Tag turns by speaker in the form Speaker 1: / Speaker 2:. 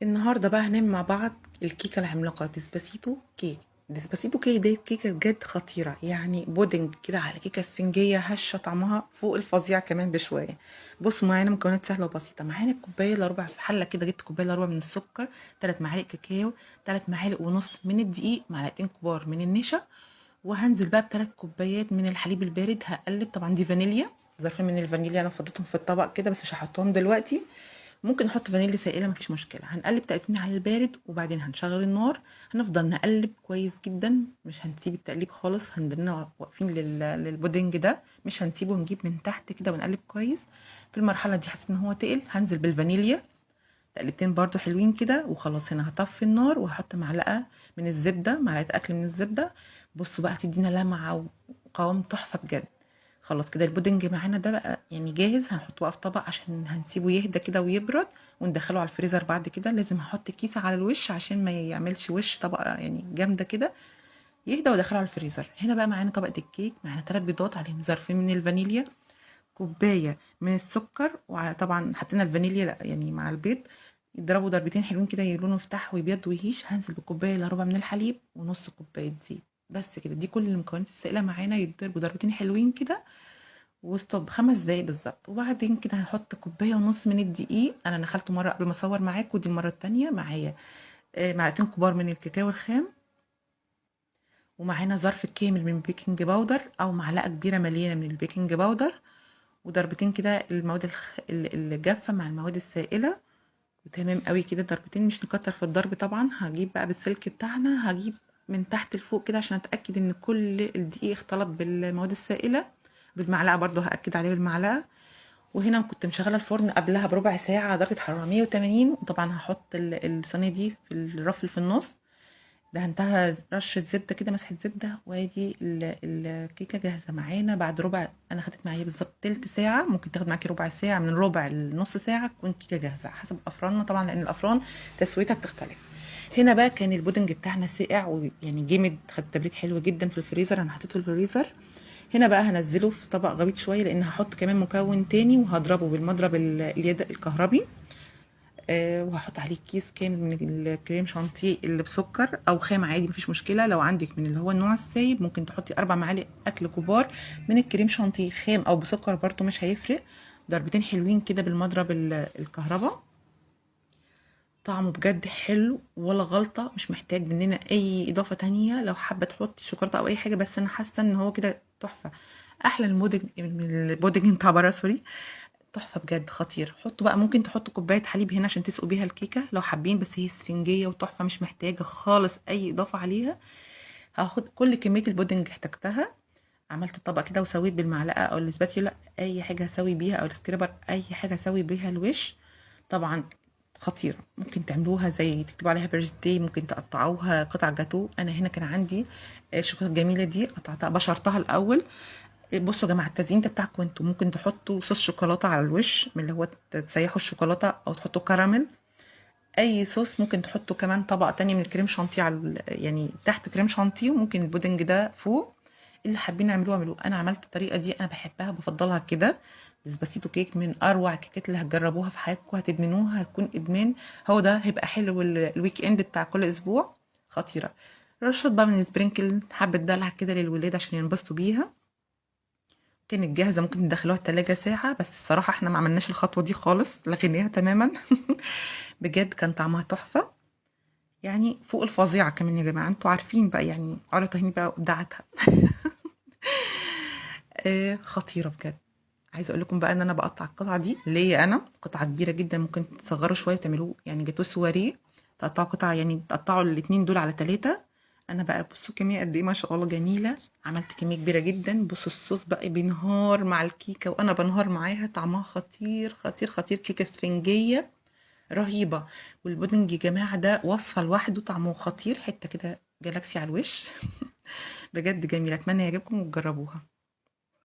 Speaker 1: النهارده بقى هنعمل مع بعض الكيكه العملاقه ديسباسيتو كيك. ديسباسيتو كيك دي كيكه بجد خطيره، يعني بودنج كده على كيكه اسفنجيه هشه، طعمها فوق الفظيع كمان بشويه. بصوا معانا مكونات سهله وبسيطه. معانا كوبايه الا ربع في حله كده، جبت كوبايه الا ربع من السكر، 3 معالق كاكاو، 3 معالق ونص من الدقيق، معلقتين كبار من النشا، وهنزل بقى بثلاث كوبايات من الحليب البارد. هقلب، طبعا دي فانيليا، ظرفين من الفانيليا انا فضيتهم في الطبق كده بس مش هحطهم دلوقتي. ممكن نحط فانيليا سائله مفيش مشكله. هنقلب تقليبتين على البارد وبعدين هنشغل النار. هنفضل نقلب كويس جدا، مش هنسيب التقليب خالص. هنضلنا واقفين للبودنج ده، مش هنسيبه، نجيب من تحت كده ونقلب كويس. في المرحله دي حسيت ان هو تقل، هنزل بالفانيليا تقلبتين برضو حلوين كده وخلاص. هنا هطفي النار وهحط معلقه من الزبده، معلقه اكل من الزبده. بصوا بقى تدينا لمعه وقوام تحفه بجد. خلاص كده البودنج معانا ده بقى يعني جاهز. هنحطه بقى في طبق عشان هنسيبه يهدى كده ويبرد وندخله على الفريزر. بعد كده لازم هحط كيسه على الوش عشان ما يعملش وش طبقه يعني جامده كده، يهدى وادخله على الفريزر. هنا بقى معانا طبقه الكيك، معانا 3 بيضات عليهم ظرفين من الفانيليا، كوبايه من السكر، وطبعا حطينا الفانيليا يعني مع البيض يضربوا ضربتين حلوين كده، لونه يفتح ويبيض ويهيش. هنزل بكوبايه الا ربع من الحليب ونص كوبايه زيت. بس كده، دي كل المكونات السائله معانا، يتضربوا ضربتين حلوين كده وستوب 5 دقايق بالظبط. وبعدين كده هنحط كوبايه ونص من الدقيق، انا نخلته مره قبل ما اصور معاك ودي المره التانية. معايا معلقتين كبار من الكاكاو الخام، ومعانا ظرف كامل من البيكنج باودر او معلقه كبيره مليانه من البيكنج باودر، وضربتين كده المواد الجافه مع المواد السائله. وتمام قوي كده ضربتين، مش نكتر في الضرب طبعا. هجيب بقى بالسلك بتاعنا، هجيب من تحت لفوق كده عشان اتاكد ان كل الدقيق اختلط بالمواد السائله. بالمعلقه برضو هاكد عليه بالمعلقه. وهنا كنت مشغله الفرن قبلها بربع ساعه على درجه حراره 180. وطبعا هحط الصينيه دي في الرف في النص، دهنتها رشه زبده كده، مسحه زبده. وادي الكيكه جاهزه معانا بعد ربع. انا خدت معايا بالظبط تلت ساعه، ممكن تاخد معاكي ربع ساعه، من ربع لنص ساعه تكون الكيكه جاهزه حسب افراننا طبعا، لان الافران تسويتها بتختلف. هنا بقى كان البودنج بتاعنا ساقع ويعني جامد، خد تبريد حلو جدا في الفريزر. انا حطيته في الفريزر. هنا بقى هنزله في طبق غويط شويه، لان هحط كمان مكون تاني وهضربه بالمضرب اليد الكهربي. وهحط عليه كيس كامل من الكريم شانتيه اللي بسكر او خام عادي مفيش مشكله. لو عندك من اللي هو النوع السايب ممكن تحطي 4 معالق اكل كبار من الكريم شانتيه خام او بسكر، برضو مش هيفرق. ضربتين حلوين كده بالمضرب الكهرباء. طعمه بجد حلو ولا غلطه، مش محتاج مننا اي اضافه تانية. لو حابه تحطي شوكولاته او اي حاجه، بس انا حاسه ان هو كده تحفه. احلى من البودنج بتاع بره، سوري. تحفه بجد خطير. حطوا بقى، ممكن تحطوا كوبايه حليب هنا عشان تسقوا بيها الكيكه لو حابين، بس هي اسفنجيه وتحفه مش محتاجه خالص اي اضافه عليها. هاخد كل كميه البودنج احتجتها. عملت الطبق كده وسويت بالمعلقه او الاسباتيولا، اي حاجه هسوي بيها، او السكريبر، اي حاجه هسوي بيها الوش. طبعا خطيره. ممكن تعملوها زي تكتبوا عليها بيرثدي، ممكن تقطعوها قطع جاتو. انا هنا كان عندي الشوكولاته الجميله دي، قطعتها بشرتها الاول. بصوا يا جماعه، التزيين ده بتاعكم انتوا. ممكن تحطوا صوص شوكولاته على الوش من اللي هو تسيحوا الشوكولاته، او تحطوا كراميل، اي صوص. ممكن تحطوا كمان طبقه تانية من الكريم شانتيه على يعني تحت كريم شانتيه، وممكن البودنج ده فوق. اللي حابين يعملوه اعملوه. انا عملت الطريقه دي، انا بحبها بفضلها كده. ديسباسيتو كيك من اروع الكيكات اللي هتجربوها في حياتكم، هتدمنوها، هتكون ادمان. هو ده هيبقى حلو الويك اند بتاع كل اسبوع. خطيره. رشة بقى من سبرينكل، حبه دلع كده للولاد عشان ينبسطوا بيها. كانت جاهزة، ممكن تدخلوها التلاجة ساعة، بس الصراحة احنا ما عملناش الخطوة دي خالص، لغيناها تماما. بجد كان طعمها تحفة، يعني فوق الفظيعة كمان. يا جماعة انتوا عارفين بقى، يعني علا طهيمي بقى ابداعتها. خطيرة بجد. عايزة اقول لكم بقى ان انا بقطع القطعة دي ليا انا، قطعة كبيرة جدا. ممكن تصغروا شوية وتعملوه يعني جاتوه سواريه، تقطعوا قطع، يعني تقطعوا الاتنين دول على 3. انا بقى بصوا كميه قد ايه، ما شاء الله جميله. عملت كميه كبيره جدا. بصوا الصوص بقى بينهار مع الكيكه وانا بنهار معاها، طعمها خطير خطير خطير. كيكه اسفنجيه رهيبه. والبودنج يا جماعه ده وصفه لوحده، طعمه خطير، حته كده جالاكسي على الوش. بجد جميله، اتمنى يعجبكم وتجربوها.